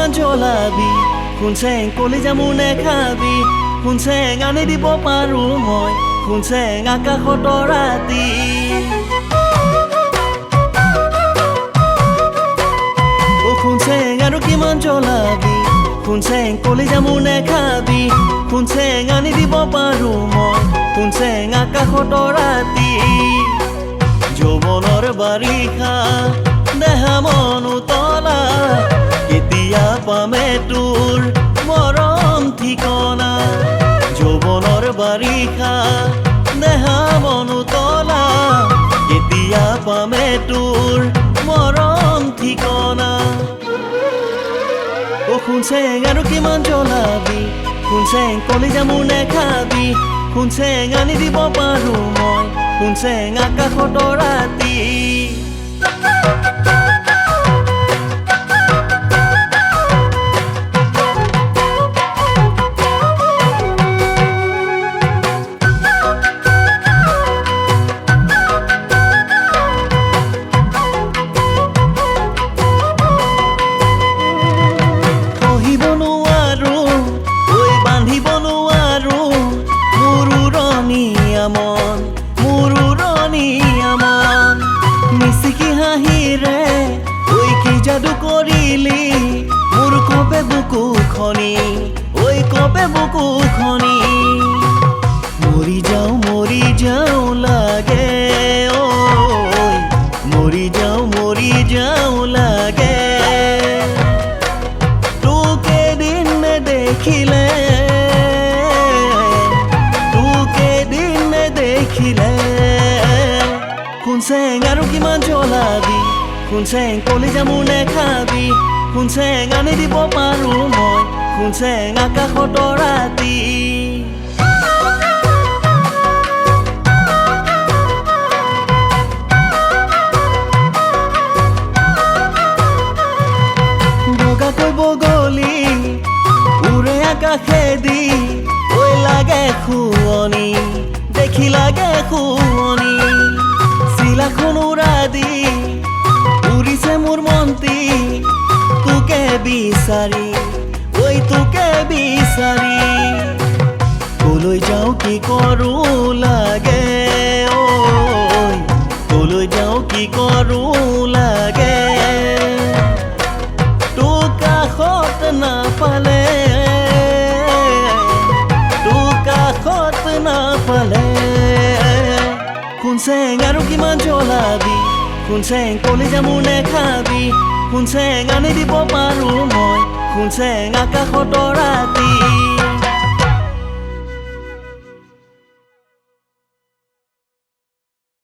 কিমান জ্বলাবি খুনচেং কলিজা মোৰ নেখাবি খুনচেং আনি দিব পাৰো মই খুনচেং আকাশত ৰাতি খুনচেং আৰু কিমান জ্বলাবি খুনচেং কলিজা মোৰ নেখাবি খুনচেং আনি দিব পাৰো মই খুনচেং আকাশত ৰাতি যৌৱনৰ বাৰিষা দেহা মন উতলা কেতিয়া পামে তোৰ মৰম ঠিকনা যৌৱনৰ বাৰিষা দেহা মন উতলা কেতিয়া পামে তোৰ মৰম ঠিকনা খুনচেং আৰু কিমান জ্বলাবি খুনচেং কলিজা মোৰ নেখাবি খুনচেং আনি দিব পাৰো মই খুনচেং আকাশত ৰাতি মিচিকি হাঁহিৰে ঐ কি যাদু কৰিলি মোৰ কপে বুকু খনি ঐ কপে বুকু খনি মৰি যাওঁ লাগে ঐ মৰি যাওঁ লাগে তোকে দিন নেদেখিলে খুনচেং আৰু কিমান জ্বলাবি খুনচেং কলিজা মোৰ নেখাবি খুনচেং আনি দিব পাৰো মই খুনচেং আকাশত ৰাতি বগাকৈ বগলী উৰে আকাশেদি ঐ লাগে শুৱনি দেখি লাগে শুৱনি চিলাখন উৰাদি উৰিছে মোৰ মন্তি তোকে বিচাৰি ঐ তোকে বিচাৰি কলৈ যাওঁ কি কৰো লাগে ঐ কলৈ যাওঁ কি কৰো লাগে তোক কাষত নাপালে খুনচেং আৰু কিমান জ্বলাবি খুনচেং কলিজা মোৰ নেখাবি খুনচেং আনি দিব পাৰো মই খুনচেং আকাশত ৰাতি